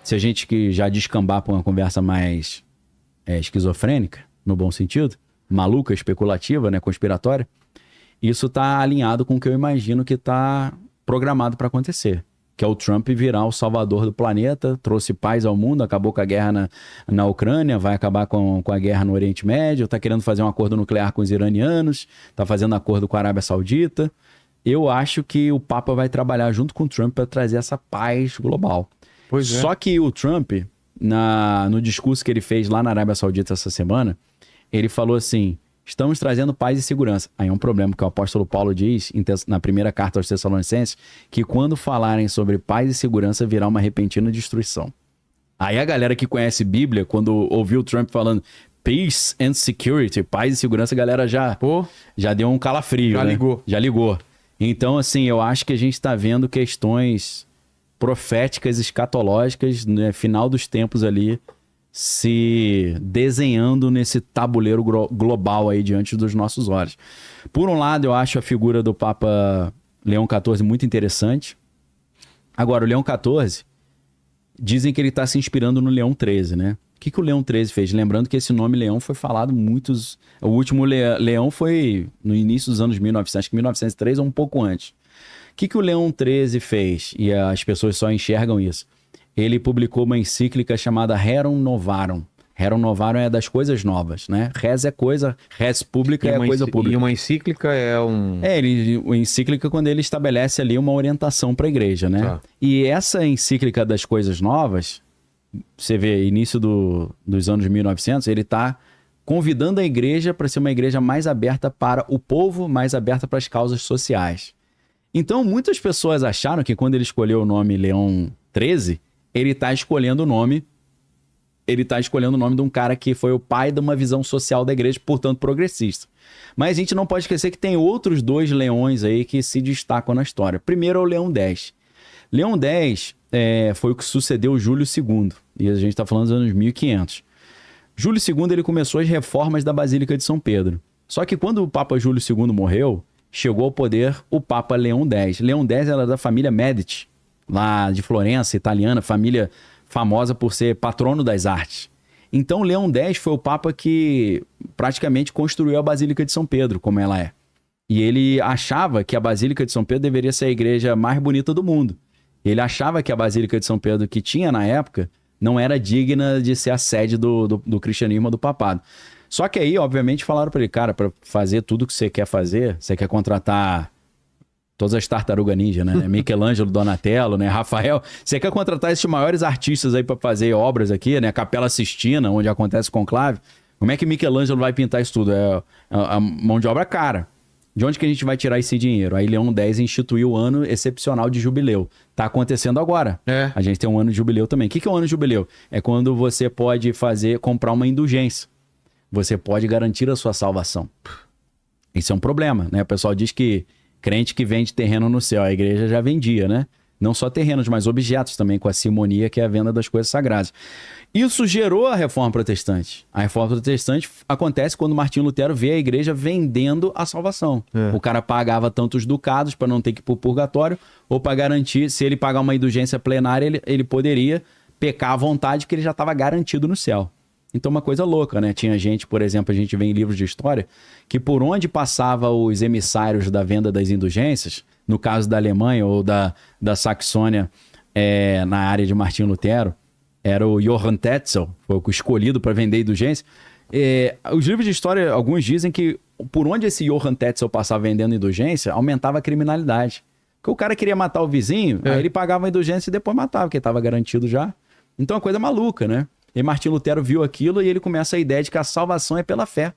se a gente que já descambar para uma conversa mais esquizofrênica, no bom sentido, maluca, especulativa, né, conspiratória, isso tá alinhado com o que eu imagino que tá programado para acontecer. Que é o Trump virar o salvador do planeta, trouxe paz ao mundo, acabou com a guerra na Ucrânia, vai acabar com a guerra no Oriente Médio, tá querendo fazer um acordo nuclear com os iranianos, tá fazendo acordo com a Arábia Saudita. Eu acho que o Papa vai trabalhar junto com o Trump para trazer essa paz global. Pois é. Só que o Trump, no discurso que ele fez lá na Arábia Saudita essa semana, ele falou assim: estamos trazendo paz e segurança. Aí é um problema que o apóstolo Paulo diz na primeira carta aos Tessalonicenses, que quando falarem sobre paz e segurança virá uma repentina destruição. Aí a galera que conhece Bíblia, quando ouviu o Trump falando peace and security, paz e segurança, a galera já deu um calafrio. Já ligou. Já ligou. Então, assim, eu acho que a gente está vendo questões proféticas, escatológicas, no final dos tempos ali, se desenhando nesse tabuleiro global aí diante dos nossos olhos. Por um lado, eu acho a figura do Papa Leão XIV muito interessante. Agora, o Leão XIV, dizem que ele está se inspirando no Leão XIII, né? O que o Leão XIII fez? Lembrando que esse nome Leão foi falado muitos... O último Leão foi no início dos anos 1900, acho que 1903 ou um pouco antes. O que o Leão XIII fez? E as pessoas só enxergam isso. Ele publicou uma encíclica chamada Rerum Novarum. Rerum Novarum é das coisas novas, né? Res é coisa, res pública é coisa pública. E uma encíclica é um... O encíclica quando ele estabelece ali uma orientação para a igreja, né? Tá. E essa encíclica das coisas novas, você vê, início dos anos 1900, ele está convidando a igreja para ser uma igreja mais aberta para o povo, mais aberta para as causas sociais. Então, muitas pessoas acharam que quando ele escolheu o nome Leão XIII, ele está escolhendo o nome de um cara que foi o pai de uma visão social da igreja, portanto progressista. Mas a gente não pode esquecer que tem outros dois leões aí que se destacam na história. Primeiro é o Leão X. Leão X foi o que sucedeu Júlio II, e a gente está falando dos anos 1500. Júlio II ele começou as reformas da Basílica de São Pedro. Só que quando o Papa Júlio II morreu, chegou ao poder o Papa Leão X. Leão X era da família Médici, lá de Florença, italiana, família famosa por ser patrono das artes. Então, Leão X foi o Papa que praticamente construiu a Basílica de São Pedro, como ela é. E ele achava que a Basílica de São Pedro deveria ser a igreja mais bonita do mundo. Ele achava que a Basílica de São Pedro que tinha na época não era digna de ser a sede do cristianismo, do papado. Só que aí, obviamente, falaram para ele: cara, para fazer tudo que você quer fazer, você quer contratar todas as tartarugas ninja, né? Michelangelo, Donatello, né? Rafael. Você quer contratar esses maiores artistas aí para fazer obras aqui, né? Capela Sistina, onde acontece o conclave. Como é que Michelangelo vai pintar isso tudo? É a mão de obra cara. De onde que a gente vai tirar esse dinheiro? Aí Leão X instituiu o ano excepcional de jubileu. Tá acontecendo agora. A gente tem um ano de jubileu também. O que é um ano de jubileu? É quando você pode comprar uma indulgência. Você pode garantir a sua salvação. Isso é um problema, né? O pessoal diz que crente que vende terreno no céu, a igreja já vendia, né? Não só terrenos, mas objetos também, com a simonia, que é a venda das coisas sagradas. Isso gerou a Reforma Protestante. A Reforma Protestante acontece quando Martinho Lutero vê a igreja vendendo a salvação. O cara pagava tantos ducados para não ter que ir para o purgatório, ou para garantir, se ele pagar uma indulgência plenária, ele poderia pecar à vontade, que ele já estava garantido no céu. Então, uma coisa louca, né? Tinha gente, por exemplo, a gente vê em livros de história, que por onde passava os emissários da venda das indulgências, no caso da Alemanha ou da Saxônia, na área de Martinho Lutero, era o Johann Tetzel, foi o escolhido para vender indulgência. Os livros de história, alguns dizem que por onde esse Johann Tetzel passava vendendo indulgência, aumentava a criminalidade. Porque o cara queria matar o vizinho, aí ele pagava a indulgência e depois matava, porque estava garantido já. Então, é uma coisa maluca, né? E Martinho Lutero viu aquilo e ele começa a ideia de que a salvação é pela fé.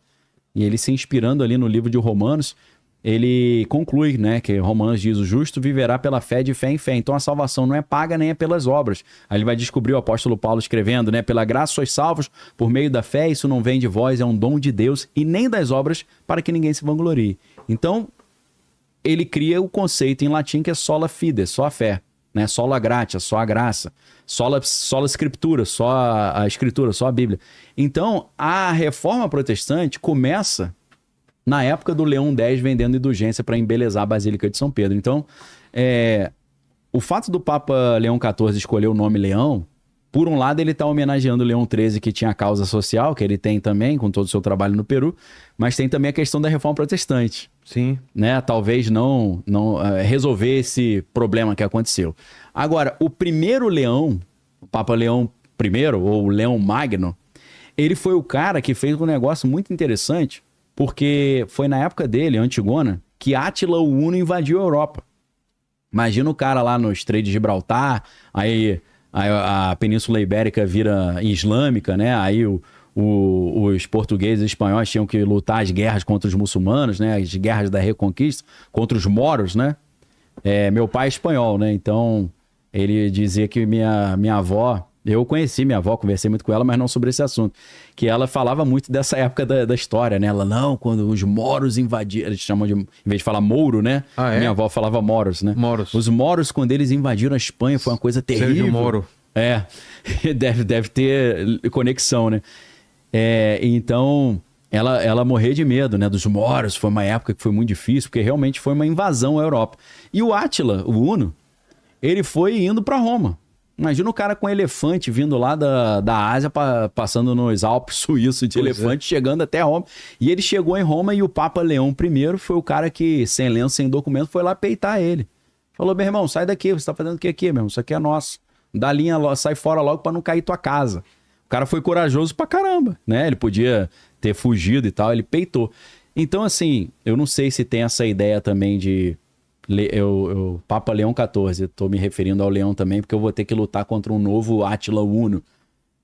E ele, se inspirando ali no livro de Romanos, ele conclui, né, que Romanos diz: o justo viverá pela fé, de fé em fé. Então a salvação não é paga nem é pelas obras. Aí ele vai descobrir o apóstolo Paulo escrevendo, né, pela graça sois salvos por meio da fé, isso não vem de vós, é um dom de Deus, e nem das obras, para que ninguém se vanglorie. Então ele cria o conceito em latim que é sola fide, só a fé, né, sola gratia, só a graça, sola scriptura, só a escritura, só a Bíblia. Então a Reforma Protestante começa na época do Leão X vendendo indulgência para embelezar a Basílica de São Pedro. Então, o fato do Papa Leão XIV escolher o nome Leão Por um lado, ele está homenageando o Leão XIII, que tinha a causa social, que ele tem também, com todo o seu trabalho no Peru, mas tem também a questão da reforma protestante. Sim. Né? Talvez não resolver esse problema que aconteceu. Agora, o primeiro Leão, o Papa Leão I, ou Leão Magno, ele foi o cara que fez um negócio muito interessante, porque foi na época dele, Antigona, que Átila o Uno invadiu a Europa. Imagina o cara lá no Estreito de Gibraltar, aí a Península Ibérica vira islâmica, né? Aí os portugueses e espanhóis tinham que lutar as guerras contra os muçulmanos, né? As guerras da Reconquista, contra os moros, né? Meu pai é espanhol, né? Então, ele dizia que minha avó... Eu conheci minha avó, conversei muito com ela, mas não sobre esse assunto. Que ela falava muito dessa época da história, né? Ela, não, quando os moros invadiram... Eles chamam de... Em vez de falar mouro, né? Ah, é? Minha avó falava moros, né? Moros. Os moros, quando eles invadiram a Espanha, foi uma coisa terrível. Sérgio Moro. Deve ter conexão, né? Então, ela morria de medo, né? Dos moros. Foi uma época que foi muito difícil, porque realmente foi uma invasão à Europa. E o Átila, o Uno, ele foi indo para Roma. Imagina o cara com elefante vindo lá da Ásia, passando nos Alpes suíços de elefante, chegando até Roma. E ele chegou em Roma e o Papa Leão I foi o cara que, sem lenço, sem documento, foi lá peitar ele. Falou, meu irmão, sai daqui, você tá fazendo o que aqui, meu irmão? Isso aqui é nosso. Dá linha, sai fora logo pra não cair tua casa. O cara foi corajoso pra caramba, né? Ele podia ter fugido e tal, ele peitou. Então, assim, eu não sei se tem essa ideia também de... Papa Leão XIV, tô me referindo ao Leão também, porque eu vou ter que lutar contra um novo Átila Uno.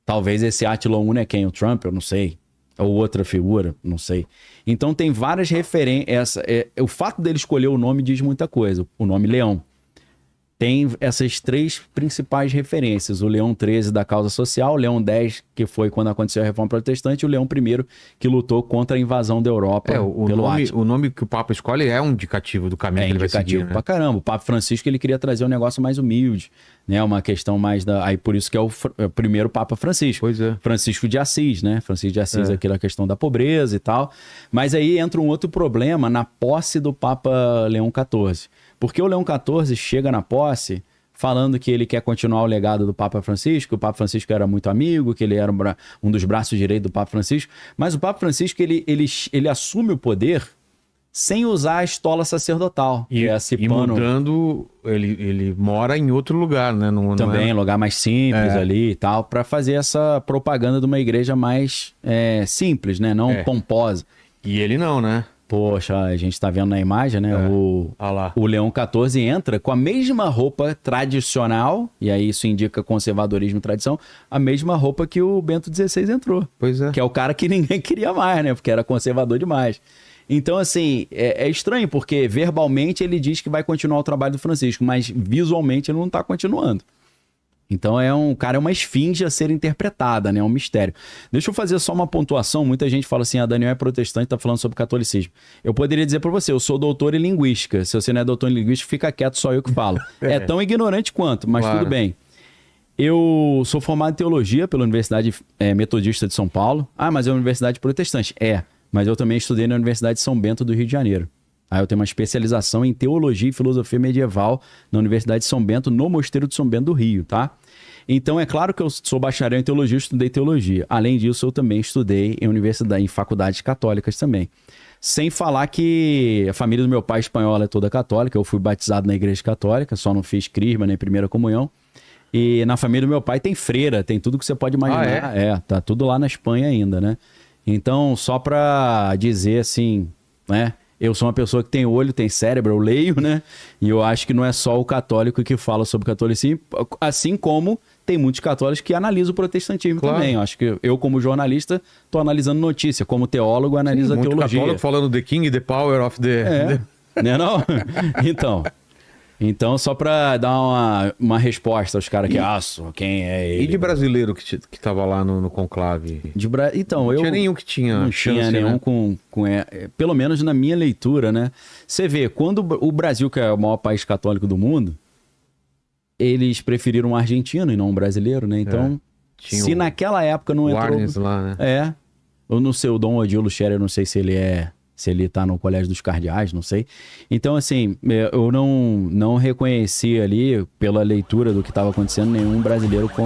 Talvez esse Átila Uno é quem? O Trump? Eu não sei. Ou outra figura? Não sei. Então tem várias referências. O fato dele escolher o nome diz muita coisa. O nome Leão. Tem essas três principais referências. O Leão XIII da causa social, o Leão X, que foi quando aconteceu a Reforma Protestante, e o Leão I, que lutou contra a invasão da Europa pelo Átila. O nome que o Papa escolhe é um indicativo do caminho que ele vai seguir. É indicativo pra caramba. O Papa Francisco, ele queria trazer um negócio mais humilde, né? Uma questão mais da... Aí por isso que é o primeiro Papa Francisco. Pois é. Francisco de Assis, né? Francisco de Assis, aquela questão da pobreza e tal. Mas aí entra um outro problema na posse do Papa Leão XIV. Porque o Leão XIV chega na posse falando que ele quer continuar o legado do Papa Francisco, que o Papa Francisco era muito amigo, que ele era um dos braços direitos do Papa Francisco, mas o Papa Francisco ele assume o poder sem usar a estola sacerdotal. E mudando, ele mora em outro lugar, né? Também, lugar mais simples ali e tal, para fazer essa propaganda de uma igreja mais simples, né? Não pomposa. E ele não, né? Poxa, a gente tá vendo na imagem, né? O Leão XIV entra com a mesma roupa tradicional, e aí isso indica conservadorismo e tradição, a mesma roupa que o Bento XVI entrou. Pois é. Que é o cara que ninguém queria mais, né? Porque era conservador demais. Então, assim, é estranho, porque verbalmente ele diz que vai continuar o trabalho do Francisco, mas visualmente ele não tá continuando. Então é uma esfinge a ser interpretada, né? É um mistério. Deixa eu fazer só uma pontuação. Muita gente fala assim, Daniel é protestante, tá falando sobre catolicismo. Eu poderia dizer para você, eu sou doutor em linguística. Se você não é doutor em linguística, fica quieto, só eu que falo. É tão ignorante quanto, mas tudo bem. Eu sou formado em teologia pela Universidade Metodista de São Paulo. Ah, mas é uma universidade protestante. Mas eu também estudei na Universidade de São Bento do Rio de Janeiro. Aí eu tenho uma especialização em Teologia e Filosofia Medieval na Universidade de São Bento, no Mosteiro de São Bento do Rio, tá? Então, é claro que eu sou bacharel em Teologia, eu estudei Teologia. Além disso, eu também estudei em faculdades católicas também. Sem falar que a família do meu pai espanhola é toda católica, eu fui batizado na igreja católica, só não fiz crisma nem primeira comunhão. E na família do meu pai tem freira, tem tudo que você pode imaginar. Tá tudo lá na Espanha ainda, né? Então, só pra dizer assim, né? Eu sou uma pessoa que tem olho, tem cérebro, eu leio, né? E eu acho que não é só o católico que fala sobre catolicismo, assim como tem muitos católicos que analisam o protestantismo também. Eu acho que eu, como jornalista, estou analisando notícia. Como teólogo, analiso a teologia. Muito católico falando the king, the power of the... Né, não? Então, só para dar uma resposta aos caras que assam, quem é ele? E de brasileiro que tava lá no conclave? Então, não tinha nenhum que tinha não chance, tinha nenhum, né? Pelo menos na minha leitura, né? Você vê, quando o Brasil, que é o maior país católico do mundo, eles preferiram um argentino e não um brasileiro, né? Então, se naquela época não entrou... Warnes lá, né? Eu não sei, o Dom Odilo Scherer, eu não sei se ele tá no Colégio dos Cardeais, não sei. Então, assim, eu não reconheci ali, pela leitura do que estava acontecendo, nenhum brasileiro com